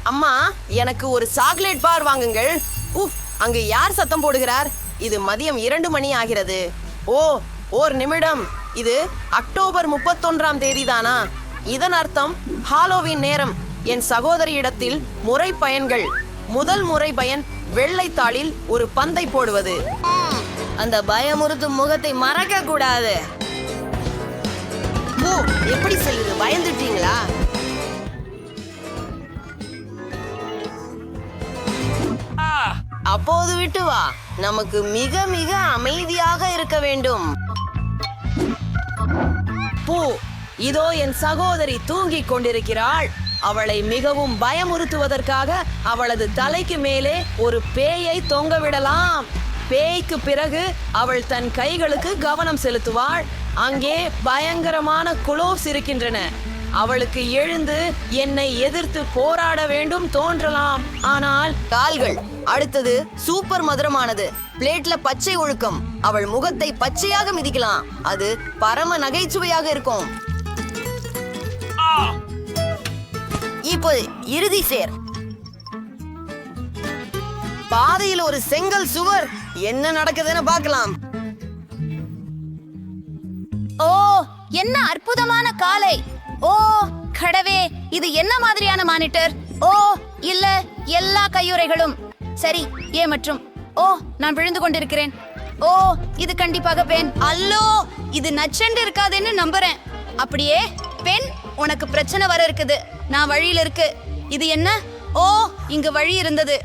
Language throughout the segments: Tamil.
அம்மா, எனக்கு ஒரு சாக்லேட் பார் வாங்குங்கள். அங்கு யார் சத்தம் போடுகிறார்? இது மதியம் 2 மணி ஆகிறது. ஒரு நிமிடம். இது அக்டோபர் 31ஆம் தேதிதானா? இதன் அர்த்தம் ஹாலோவின் நேரம். என் சகோதரியிடத்தில் முறை பயன்கள். முதல் முறை பயன் வெள்ளைத்தாளில் ஒரு பந்தை போடுவது. அந்த பயமுறுத்தும் முகத்தை மறக்க கூடாது. எப்படி செய்யுது? பயந்துட்டீங்களா? அப்போது விட்டு வா. நமக்கு மிக மிக அமைதியாக இருக்க வேண்டும். இதோ என் சகோதரி தூங்கிக் கொண்டிருக்கிறாள். அவளை மிகவும் பயமுறுத்துவதற்காக அவளது தலைக்கு மேலே ஒரு பேயை தொங்கவிடலாம். பேய்க்கு பிறகு அவள் தன் கைகளுக்கு கவனம் செலுத்துவாள். அங்கே பயங்கரமான குளோவ்ஸ் இருக்கின்றன. அவளுக்கு எழுந்து என்னை எதிர்த்து போராட வேண்டும் தோன்றலாம். ஆனால் கால்கள். அடுத்தது சூப்பர் மதுரமானது. பிளேட்ல பச்சை ஒழுக்கம். அவள் முகத்தை பச்சையாக மிதிக்கலாம். அது பரம நகைச்சுவையாக இருக்கும். இப்போ இறுதி சேர். பாதையில் ஒரு செங்கல் சுவர். என்ன நடக்குதுன்னு பார்க்கலாம். என்ன அற்புதமான காலை! கடவே, இது என்ன மாதிரியான மானிட்டர்? இல்ல, எல்லா கையுறைகளும் சரி. மற்றும் நான் விழுந்து கொண்டிருக்கிறேன். இது கண்டிப்பாக பெண். அல்லோ, இது நச்சென்று இருக்காதுன்னு நம்புறேன். அப்படியே பெண், உனக்கு பிரச்சனை வர இருக்குது. நான் வழியில இருக்கு. இது என்ன? இங்கு வழி இருந்தது.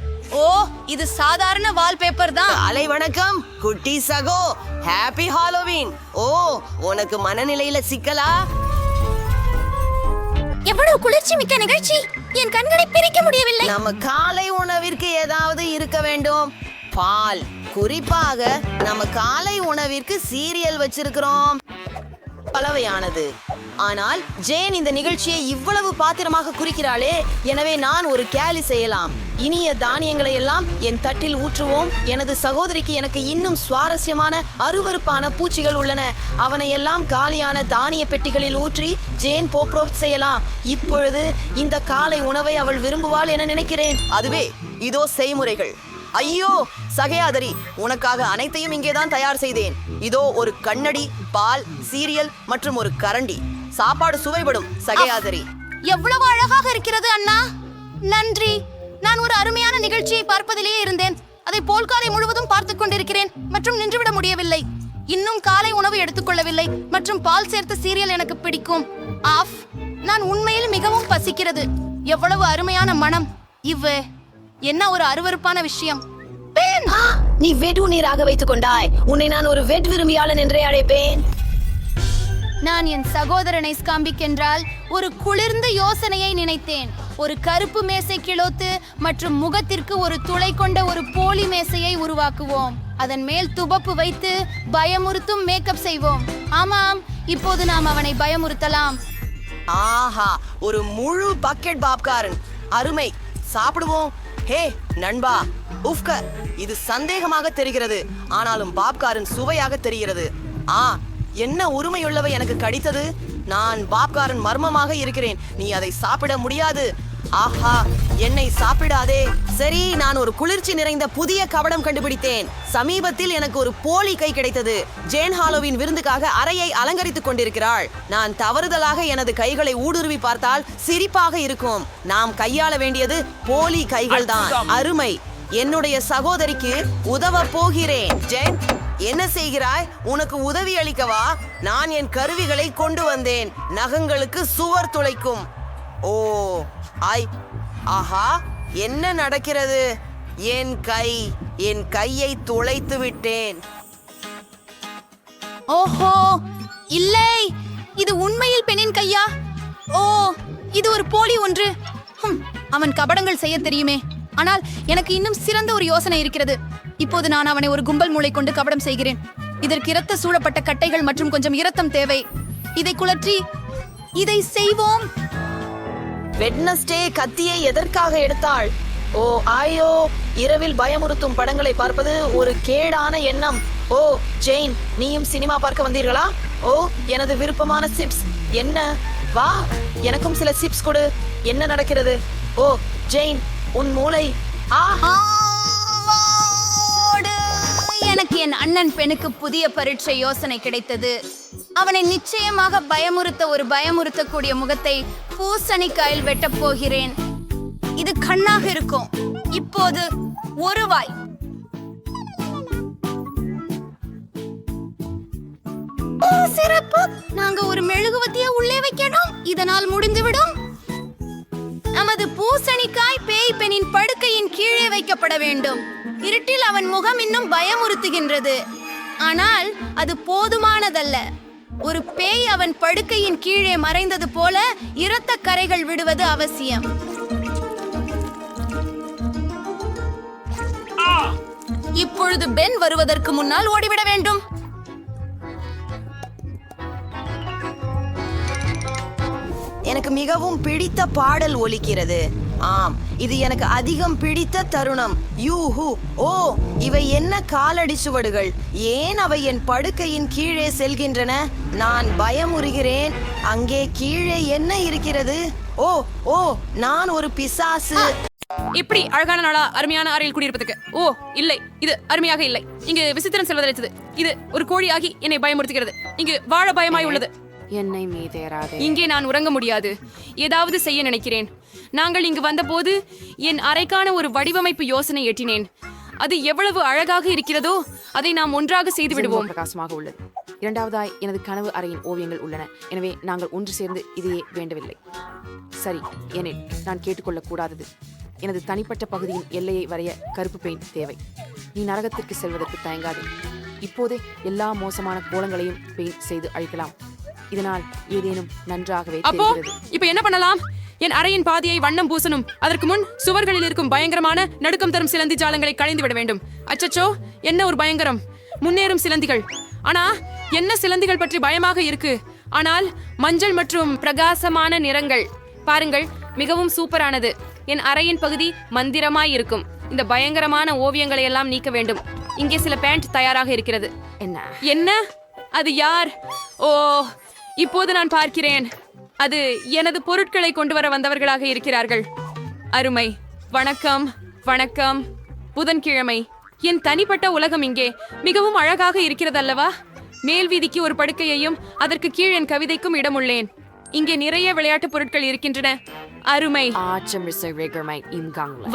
இது சாதாரண வால்பேப்பர் தான். அலை வணக்கம் குட்டி சகோ. Happy Halloween. உனக்கு மனநிலையில சிக்கலா? எவ்வளவு குளிர்ச்சி மிக்க நிகழ்ச்சி! என் கண்களை பிரிக்க முடியவில்லை. நம்ம காலை உணவிற்கு ஏதாவது இருக்க வேண்டும். பால். குறிப்பாக நம்ம காலை உணவிற்கு சீரியல் வச்சிருக்கிறோம். பலவையானது. ஆனால் ஜேன் இந்த நிகழ்ச்சியை இவ்வளவு பாத்திரமாக குறிக்கிறாளே. எனவே நான் ஒரு கேலி செய்யலாம். இனிய தானியங்களை எல்லாம் என் தட்டில் ஊற்றுவோம். எனது சகோதரிக்கு எனக்கு இன்னும் சுவாரஸ்யமான அருவருப்பான பூச்சிகள் உள்ளன. அவனை எல்லாம் காலியான தானிய பெட்டிகளில் ஊற்றி ஜேன் போப்ரோப் செய்யலாம். இப்பொழுது இந்த காலை உணவை அவள் விரும்புவாள் என நினைக்கிறேன். அதுவே இதோ செய்முறைகள். ஐயோ சகையாதரி, உனக்காக அனைத்தையும் இங்கேதான் தயார் செய்தேன். இதோ ஒரு கண்ணடி, பால், சீரியல் மற்றும் ஒரு கரண்டி. சாப்பாடு சுவைப்படும் சகையாதரி. எவ்வளவு அழகாக இருக்கிறது அண்ணா. நன்றி. நான் ஒரு அருமையான நிகழ்ச்சியை பார்ப்பதிலேயே இருந்தேன். அதை போல் காலை முழுவதும் பார்த்துக் கொண்டிருக்கிறேன் மற்றும் நின்றுவிட முடியவில்லை. இன்னும் காலை உணவு எடுத்துக்கொள்ளவில்லை மற்றும் பால் சேர்த்த சீரியல் எனக்கு பிடிக்கும். நான் உண்மையில் மிகவும் பசிக்கிறது. எவ்வளவு அருமையான மனம்! என்ன ஒரு அருவருப்பான விஷயம். நீ வெடு நீராக வைத்துக் கொண்டாய். உன்னை நான் ஒரு வெட் விரும்பியாளன் என்றே அழைப்பேன். நான் என் சகோதரனை ஸ்காம்பிக் என்றால் ஒரு குளிர்ந்த யோசனையை நினைத்தேன். ஒரு கருப்பு மேசை கிளோத்து மற்றும் முகத்திற்கு ஒரு துளை கொண்ட ஒரு போலி மேசையை உருவாக்குவோம். அதன் மேல் துபப்பு வைத்து பயமுறுத்தும் மேக்கப் செய்வோம். ஆமாம், இப்போது நாம் அவனை பயமுறுத்தலாம். ஒரு முழு பக்கெட் பாப்கார்ன். அருமை. சாப்பிடுவோம். ஹே நண்பா, இது சந்தேகமாக தெரிகிறது. ஆனாலும் பாப்கார்ன் சுவையாக தெரிகிறது. என்ன உரிமையுள்ளவை எனக்கு கடித்தது. நான் பாப்கார்ன் மர்மமாக இருக்கிறேன். நீ அதை சாப்பிட முடியாது. என்னை சாப்பிடாதே. சரி, நான் ஒரு குளிர்ச்சி நிறைந்த புதிய கவடம் கண்டுபிடித்தேன். சமீபத்தில் எனக்கு ஒரு போலி கை கிடைத்தது. ஜேன் ஹாலோவின் விருந்துக்காக அறையை அலங்கரித்துக் கொண்டிருக்கிறாள். நான் தவறுதலாக எனது கைகளை ஊடுருவி பார்த்தால் சிரிப்பாக இருக்கும். நாம் கையாள வேண்டியது போலி கைகள் தான். அருமை. என்னுடைய சகோதரிக்கு உதவ போகிறேன். ஜேன், என்ன செய்கிறாய்? உனக்கு உதவி அளிக்கவா? நான் என் கருவிகளை கொண்டு வந்தேன். நகங்களுக்கு சுவர் துளைக்கும். என்ன நடக்கிறது? என் கையை துளைத்து விட்டேன். இல்லை, இது உண்மையில் பெண்ணின் கையா? இது ஒரு போலி ஒன்று. அவன் கபடங்கள் செய்ய தெரியுமே. ஆனால் எனக்கு இன்னும் சிறந்த ஒரு யோசனை இருக்கிறது. இப்போது நான் அவனை ஒரு கும்பல் மூளை கொண்டு கபடம் செய்கிறேன். இதற்கு இரத்த சூழப்பட்ட கட்டைகள் மற்றும் கொஞ்சம் இரத்தம் தேவை. இதை குளற்றி இதை செய்வோம். வெட்னஸ்டே கத்தியை எதற்காக எடுத்தாள்? இரவில் பயமுறுத்தும் படங்களை பார்ப்பது ஒரு கேடான எண்ணம். ஜெயின், நீயும் சினிமா பார்க்க வந்தீர்களா? எனது விருப்பமான சிப்ஸ். என்ன? வா, எனக்கும் சில சிப்ஸ் கொடு. என்ன நடக்கிறது? ஓ ஜெயின், உன் மூளை. ஆவோடு! எனக்கு என் அண்ணன் பெண்ணுக்கு புதிய பரீட்சை யோசனை கிடைத்தது. அவனை நிச்சயமாக பயமுறுத்தக்கூடிய முகத்தை பூசணிக்காயில் வெட்டப் போகிறேன். இது கண்ணாக இருக்கும். இப்போது ஒரு வாய். ஓ, சிறப்பு! நாங்க ஒரு மெழுகுவர்த்தியை உள்ளே வைக்கணும். இதனால் முடிந்துவிடும். நமது பூசணிக்காய் பேய் பெண்ணின் படுக்கையின் கீழே வைக்கப்பட வேண்டும். இருட்டில் அவன் முகம் இன்னும் பயமுறுத்துகின்றது. ஆனால் அது போதுமானதல்ல. ஒரு பேய் அவன் படுக்கையின் கீழே மறைந்தது போல இரத்த கரைகள் விடுவது அவசியம். இப்பொழுது பென் வருவதற்கு முன்னால் ஓடிவிட வேண்டும். எனக்கு மிகவும் பிடித்த பாடல் ஒலிக்கிறது. ஆம், இது எனக்கு அதிகம் பிடித்த தருணம். யூஹூ! ஓ, இவை என்ன காலடி சுவடுகள்! ஏன் அவை என் படுக்கையின் கீழே செல்கின்றன? நான் பயமுறுகிறேன். அங்கே கீழே என்ன இருக்கிறது? ஓ ஓ, நான் ஒரு பிசாசு. இப்படி அழகான நாளா அருமையான அறையில் குடியிருப்பதற்கு. ஓ இல்லை, இது அருமையாக இல்லை. இங்கு விசித்திரம் செல்வதழைத்தது. இது ஒரு கோழியாகி என்னை பயமுறுத்துகிறது. இங்கு வாழ பயமாய் உள்ளது. என்னை மீதேறாதே. இங்கே நான் உறங்க முடியாது. ஏதாவது செய்ய நினைக்கிறேன். நாங்கள் இங்கு வந்தபோது என் அறைக்கான ஒரு வடிவமைப்பு யோசனை எட்டினேன். அது எவ்வளவு அழகாக இருக்கிறதோ அதை நாம் ஒன்றாக செய்து விடுவோம். பிரகாசமாக உள்ளது. இரண்டாவதாய் எனது கனவு அறையின் ஓவியங்கள் உள்ளன. எனவே நாங்கள் ஒன்று சேர்ந்து இதையே வேண்டவில்லை. சரி, எனில் நான் கேட்டுக்கொள்ளக் கூடாதது. எனது தனிப்பட்ட பகுதியின் எல்லையை வரைய கருப்பு பெயிண்ட் தேவை. நீ நரகத்திற்கு செல்வதற்கு தயங்காது. இப்போதே எல்லா மோசமான கோலங்களையும் பெயிண்ட் செய்து அழிக்கலாம். இதனால் ஏதேனும் நன்றாகவே அப்போ தெரிகிறது. இப்ப என்ன பண்ணலாம்? என் அறையின் பாதியை வண்ணம் பூசணும். அதற்கு முன் சுவர்களில் இருக்கும் பயங்கரமான நடுக்கம் தரும் சிலந்தி ஜாலங்களை களைந்து விட வேண்டும். அச்சச்சோ, என்ன ஒரு பயங்கரம்! முன்னேறும் சிலந்திகள். ஆனா என்ன சிலந்திகள் பற்றி பயமாக இருக்கு. ஆனால் மஞ்சள் மற்றும் பிரகாசமான நிறங்கள் பாருங்கள், மிகவும் சூப்பரானது. என் அறையின் பகுதி மந்திரமாய் இருக்கும். இந்த பயங்கரமான ஓவியங்களை எல்லாம் நீக்க வேண்டும். இங்கே சில பேண்ட் தயாராக இருக்கிறது. என்ன என்ன? அது யார்? ஓ, இப்போது நான் பார்க்கிறேன். அது எனது பொருட்களை கொண்டு வர வந்தவர்களாக இருக்கிறார்கள். அருமை. வணக்கம் வணக்கம். புதன்கிழமை. என் தனிப்பட்ட உலகம் இங்கே மிகவும் அழகாக இருக்கிறதல்லவா? மேல் வீதிக்கு ஒரு படுக்கையையும் அதற்கு கீழ் என் கவிதைக்கும் இடமுள்ளேன். இங்கே நிறைய விளையாட்டு பொருட்கள் இருக்கின்றன. அருமை.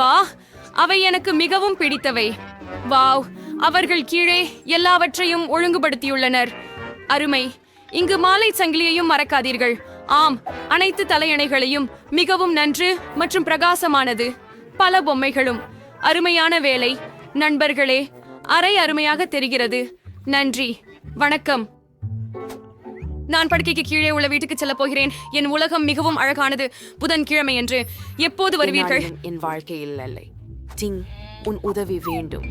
வா, அவை எனக்கு மிகவும் பிடித்தவை. வாவ், அவர்கள் கீழே எல்லாவற்றையும் ஒழுங்குபடுத்தியுள்ளனர். அருமை. இங்கு மாலை சங்கிலியையும் மறக்காதீர்கள். ஆம், அனைத்து தலையணைகளையும் மிகவும் நன்று மற்றும் பிரகாசமானது. பல பொம்மைகளும். அருமையான வேலை நண்பர்களே. அறை அருமையாக தெரிகிறது. நன்றி. வணக்கம். நான் படுக்கைக்கு கீழே உள்ள வீட்டுக்கு செல்ல போகிறேன். என் உலகம் மிகவும் அழகானது. புதன்கிழமை என்று. எப்போது வருவீர்கள்? என் வாழ்க்கை இல்லை. டிங், உன் உதவி வேண்டும்.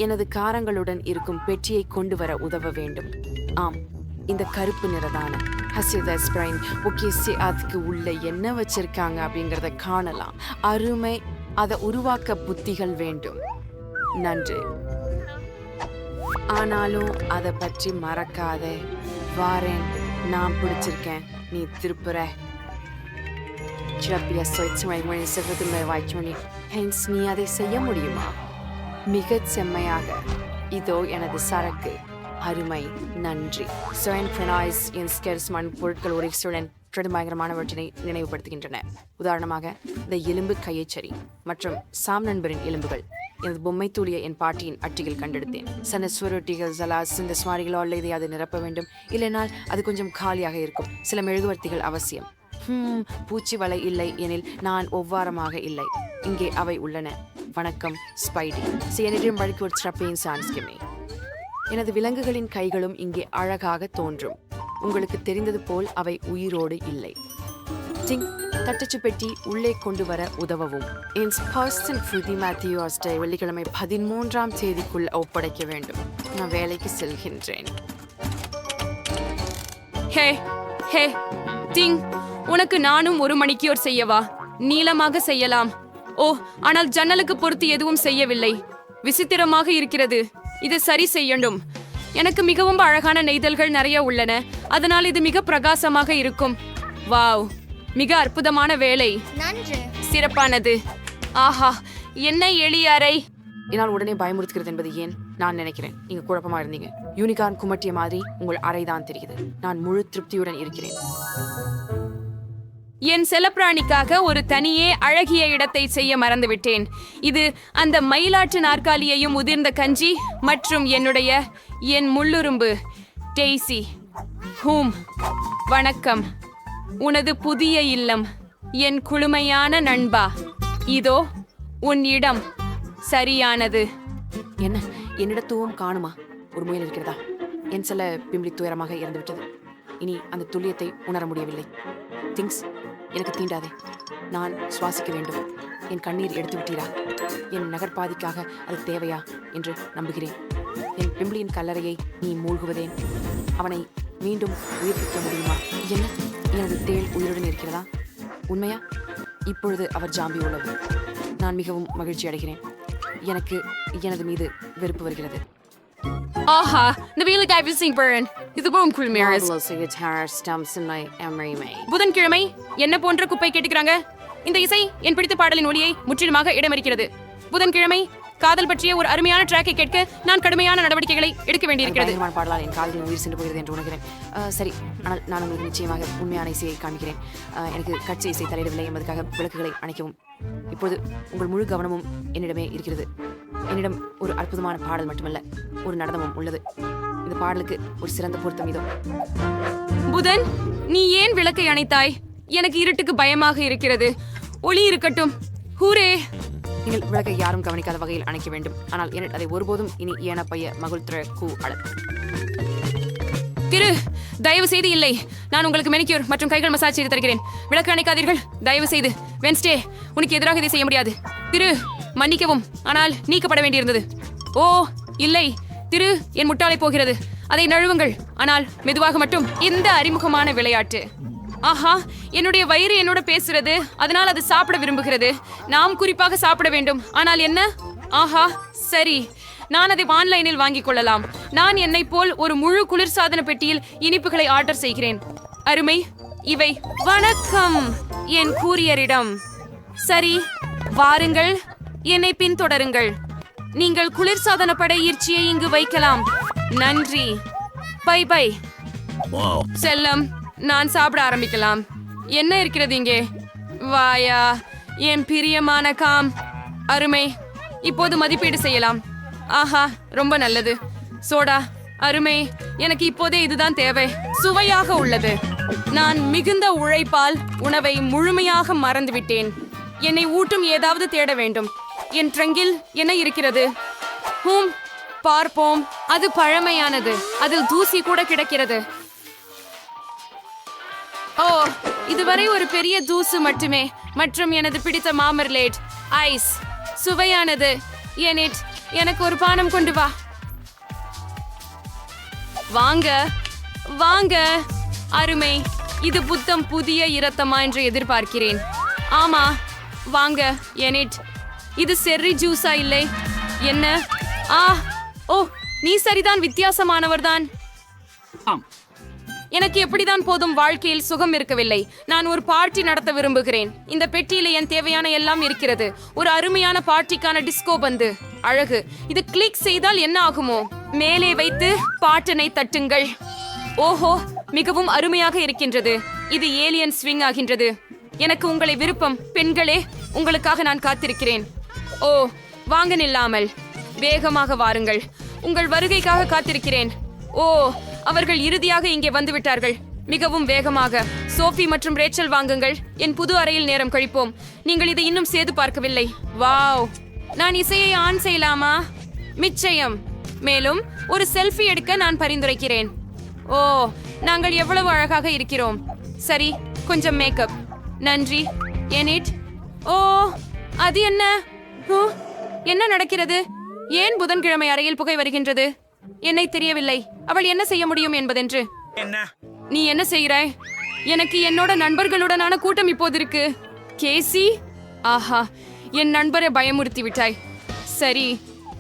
எனது காரங்களுடன் இருக்கும் பெட்டியை கொண்டு வர உதவ வேண்டும். ஆம், இந்த கருப்பு நிறதான அதுக்கு உள்ள என்ன வச்சிருக்காங்க அப்படிங்கறத காணலாம். அருமை. அதை உருவாக்க புத்திகள் வேண்டும். நன்றி. ஆனாலும் அதை பற்றி மறக்காதே. வாரேன், நான் பிடிச்சிருக்கேன். நீ திருப்புற. நீ அதை செய்ய முடியுமா? மிகச் செம்மையாக. இதோ எனது சரக்கு. அருமை. நன்றி. பொருட்கள் ஒரு பயங்கரமானவற்றினை நினைவுபடுத்துகின்றன. உதாரணமாக இந்த எலும்பு கையச்சரி மற்றும் சாம் நண்பரின் எலும்புகள். எனது பொம்மை தூளியை என் பாட்டியின் அட்டியில் கண்டெடுத்தேன். சில சுவரொட்டிகள், சலாஸ், இந்த சுவாரிகளோ அல்ல இதை அது நிரப்ப வேண்டும். இல்லைனால் அது கொஞ்சம் காலியாக இருக்கும். சில மெழுகுவர்த்திகள் அவசியம். பூச்சி வலை இல்லை எனில் நான் ஒவ்வாரமாக இல்லை. இங்கே அவை உள்ளன. வணக்கம் ஸ்பைடி. என்னிடம் வழக்கு ஒரு ஸ்ட்ரப்பேன் சான்ஸ்கிமே. எனது விலங்குகளின் கைகளும் இங்கே அழகாக தோன்றும். உங்களுக்கு தெரிந்தது போல் அவை உயிரோடு இல்லை. டிங், தட்டச்சு பெட்டி உள்ளே கொண்டு வர உதவவும். என் பர்சன் ஃப்ரூதி மேத்யூஸ்டை வெள்ளிக்கிழமை 13ஆம் தேதிக்குள் ஒப்படைக்க வேண்டும். நான் வேலைக்கு செல்கின்றேன். ஹே ஹே டிங், உனக்கு நானும் 1 மணிக்கூர் செய்யவா? நீளமாக செய்யலாம். ஓ, ஆனால் ஜன்னலுக்கு பொறுத்து எதுவும் செய்யவில்லை. விசித்திரமாக இருக்கிறது. இது சரி செய்யணும். எனக்கு மிகவும் அழகான நெய்தல்கள் நிறைய உள்ளன. அதனால் இது மிக பிரகாசமாக இருக்கும். வாவ், மிக அற்புதமான வேலை. நன்று. சிறப்பானது. ஆஹா, என்ன எளிய அறை. என்னால் உடனே பயமுறுத்துகிறது என்பது ஏன் நான் நினைக்கிறேன் நீங்க குழப்பமா இருந்தீங்க. யூனிகார்ன் குமட்டிய மாதிரி உங்கள் அறைதான் தெரியுது. நான் முழு திருப்தியுடன் இருக்கிறேன். என் செல்லப்பிராணிக்காக ஒரு தனியே அழகிய இடத்தை செய்ய மறந்துவிட்டேன். இது அந்த மயிலாட்டு நாற்காலியையும் உதிர்ந்த கஞ்சி மற்றும் என் முள்ளுரும்பு டெய்சி. வணக்கம். உனது புதிய இல்லம், என் குளுமையான நண்பா. இதோ உன் இடம். சரியானது. என்ன என்னிடத்துவம் காணுமா? ஒரு முயல் இருக்கிறதா? என் செல்ல பிம்பிளி துயரமாக இறந்துவிட்டது. இனி அந்த துல்லியத்தை உணர முடியவில்லை. திங்ஸ், எனக்கு தீண்டாதே. நான் சுவாசிக்க வேண்டும். என் கண்ணீர் எடுத்து விட்டீரா? என் நகர்பாதிக்காக அது தேவையா என்று நம்புகிறேன். என் பிம்பிளியின் கல்லறையை நீ மூழ்குவதேன்? அவனை மீண்டும் உயிர்ப்பிக்க முடியுமா? என்ன, எனது தேள் உயிருடன் இருக்கிறதா? உண்மையா? இப்பொழுது அவர் ஜாம்பி உள்ளது. நான் மிகவும் மகிழ்ச்சி அடைகிறேன். எனக்கு எனது மீது வெறுப்பு வருகிறது. ஆஹா, இது போகும் குளுமையானது. புதன்கிழமை என்ன போன்ற குப்பை கேட்டுக்கிறாங்க. இந்த இசை என் பிடித்த பாடலின் ஒளியை முற்றிலுமாக இடமறிக்கிறது. புதன்கிழமை காதல் பற்றிய ஒரு அருமையான ட்ராக்கை கேட்க நான் கடுமையான நடவடிக்கைகளை எடுக்க வேண்டியிருக்கிறது. பாடலால் என் காதலின் உயிர் சென்று போகிறது என்று உணர்கிறேன். சரி, ஆனால் நான் உங்களுக்கு நிச்சயமாக உண்மையான இசையை காண்கிறேன். எனக்கு கட்சி இசை தலையிடவில்லை என்பதற்காக விளக்குகளை அணைக்கவும். இப்போது உங்கள் முழு கவனமும் என்னிடமே இருக்கிறது. என்னிடம் ஒரு அற்புதமான பாடல் மட்டுமல்ல, ஒரு நடனமும் உள்ளது. இந்த பாடலுக்கு ஒரு சிறந்த பொருத்தம் இதோ. புதன், நீ ஏன் விளக்கை அணைத்தாய்? எனக்கு இருட்டுக்கு பயமாக இருக்கிறது. ஒளி இருக்கட்டும். ஹூரே! நீங்கள் விளக்கை யாரும் கவனிக்காத வகையில் அணைக்க வேண்டும். ஆனால் என்னிட அதை ஒருபோதும் இனி ஏன பைய மகுள் திரு கூ அட. திரு, தயவு செய்து இல்லை. நான் உங்களுக்கு மெனிக்யூர் மற்றும் கைகள் மசாஜ் செய்து தருகிறேன். விளக்கு அணைக்காதீர்கள், தயவு செய்து. வென்ஸ்டே, உனக்கு எதிராக இதை செய்ய முடியாது. திரு, மன்னிக்கவும், ஆனால் நீக்கப்பட வேண்டியிருந்தது. ஓ இல்லை திரு, என் முட்டாளை போகிறது. அதை நழுவுங்கள், ஆனால் மெதுவாக மட்டும். இந்த அறிமுகமான விளையாட்டு. ஆஹா, என்னுடைய வயிறு என்னோட பேசுறது, அதனால் அது சாப்பிட விரும்புகிறது. நாம் குறிப்பாக சாப்பிட வேண்டும். ஆனால் என்ன? ஆஹா, சரி, நான் அதை ஆன்லைனில் வாங்கிக் கொள்ளலாம். நான் என்னை போல் ஒரு முழு குளிர்சாதன பெட்டியில் இனிப்புகளை ஆர்டர் செய்கிறேன். அருமை. இவை வணக்கம் என் கூரியரிடம். சரி, வாருங்கள், என்னை பின்தொடருங்கள். நீங்கள் குளிர்சாதன படை ஈர்ச்சியை இங்கு வைக்கலாம். நன்றி. Bye bye. செல்லம், நான் சாப்பிட ஆரம்பிக்கலாம். என்ன இருக்கிறது இங்கே? வாயா, என் பிரியமான காம். அருமை. இப்போது மதிப்பீடு செய்யலாம். ஆஹா, ரொம்ப நல்லது. சோடா, அருமை. எனக்கு இப்போதே இதுதான் தேவை. சுவையாக உள்ளது. நான் மிகுந்த உழைப்பால் உணவை முழுமையாக மறந்துவிட்டேன். என்னை ஊட்டும் ஏதாவது தேட வேண்டும். என் ட்ரங்கில் என்ன இருக்கிறது? பார்ப்போம். அது பழமையானது. அதில் தூசி கூட கிடக்கிறது. ஓ, இதுவரை ஒரு பெரிய தூசு மட்டுமே. மற்றும் எனது பிடித்த மாமர்லேட் ஐஸ். சுவையானது. எனக்கு ஒரு பானம் கொண்டு வா. வாங்க வாங்க. அருமை. இது புத்தம் புதிய இரத்தமா என்று எதிர்பார்க்கிறேன். ஆமா, வாங்க. இது செர்ரி ஜூஸா இல்லை? என்ன? ஓ, நீ சரிதான், வித்தியாசமானவர்தான். எனக்கு எப்படிதான் போதும், வாழ்க்கையில் சுகம் இருக்கவில்லை. நான் ஒரு பார்ட்டி நடத்த விரும்புகிறேன். இந்த பெட்டியில என் தேவையான எல்லாம் இருக்கிறது. ஒரு அருமையான பார்ட்டிக்கான டிஸ்கோ பந்து. அழகு. இது கிளிக் செய்தால் என்ன ஆகுமோ? மேலே வைத்து பாட்டனை தட்டுங்கள். ஓஹோ, மிகவும் அருமையாக இருக்கின்றது. இது ஏலியன் ஸ்விங் ஆகின்றது. எனக்கு உங்களை விருப்பம். பெண்களே, உங்களுக்காக நான் காத்திருக்கிறேன். ஓ, வாங்க, நில்லாமல் வேகமாக வாருங்கள். உங்கள் வருகைக்காக காத்திருக்கிறேன். ஓ, அவர்கள் இறுதியாக இங்கே வந்துவிட்டார்கள். மிகவும் வேகமாக. சோஃபி மற்றும் ரேச்சல் வாங்குங்கள். என் புது அறையில் நேரம் கழிப்போம். நீங்கள் இதை இன்னும் சேது பார்க்கவில்லை. வாவ், நான் இசையை ஆன் செய்யலாமா? நிச்சயம். மேலும் ஒரு செல்ஃபி எடுக்க நான் பரிந்துரைக்கிறேன். ஓ, நாங்கள் எவ்வளவு அழகாக இருக்கிறோம். சரி, கொஞ்சம் மேக்கப். நன்றி. ஓ, அது என்ன? என்ன நடக்கிறது? ஏன் புதன்கிழமை அறையில் புகை வருகின்றது? என்னை தெரியவில்லை. அவள் என்ன செய்ய முடியும் என்பதென்று. நீ என்ன செய்கிறாய்? எனக்கு என்னோட நண்பர்களுடனான கூட்டம் இப்போது இருக்கு. கேசி, ஆஹா, என் நண்பரை பயமுறுத்தி விட்டாய். சரி,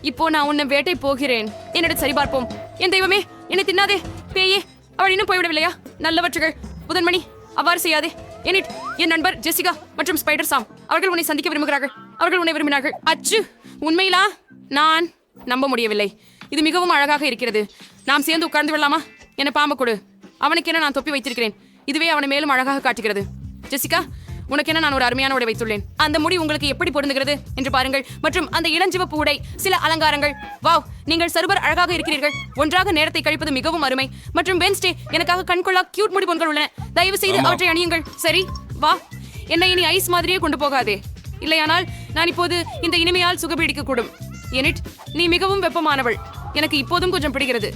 இப்போ நான் உன்னை வேட்டை போகிறேன். என்னிடம் சரிபார்ப்போம். என் தெய்வமே, என்னை தின்னாதே. பேயே, அவள் இன்னும் போய்விடவில்லையா? நல்லவற்றுகள். புதன்மணி, அவ்வாறு செய்யாதே. எனிட், என் நண்பர் ஜெசிகா மற்றும் ஸ்பைடர் சாம் அவர்கள் உன்னை சந்திக்க விரும்புகிறார்கள். அவர்கள் உன்னை விரும்பினார்கள். அச்சு, உண்மையிலா? நான் நம்ப முடியவில்லை. இது மிகவும் அழகாக இருக்கிறது. நாம் சேர்ந்து உட்கார்ந்து விடலாமா? என்ன பாம்பு கொடு. அவனுக்கென நான் தொப்பி வைத்திருக்கிறேன். இதுவே அவனை மேலும் அழகாக காட்டுகிறது. ஜெசிகா, உனக்கென நான் ஒரு அருமையான உடை வைத்துள்ளேன். அந்த முடி உங்களுக்கு எப்படி பொருந்துகிறது என்று பாருங்கள். மற்றும் அந்த இளஞ்சிவப்பு உடை, சில அலங்காரங்கள். வாவ், நீங்கள் சர்வர் அழகாக இருக்கிறீர்கள். ஒன்றாக நேரத்தை கழிப்பது மிகவும் அருமை. மற்றும் வென்ஸ்டே, எனக்காக கண்கொள்ளா கியூட் முடி பொன்கள் உள்ளன. தயவு செய்து அவற்றை அணியுங்கள். சரி, வா. என்னை இனி ஐஸ் மாதிரியே கொண்டு போகாதே. இல்லையானால் நான் இப்போது இந்த இனிமையால் சுகபிடிக்க கூடும். எனிட், நீ மிகவும் வெப்பமானவள். எனக்கு இப்போதும் கொஞ்சம் பிடிக்கிறது.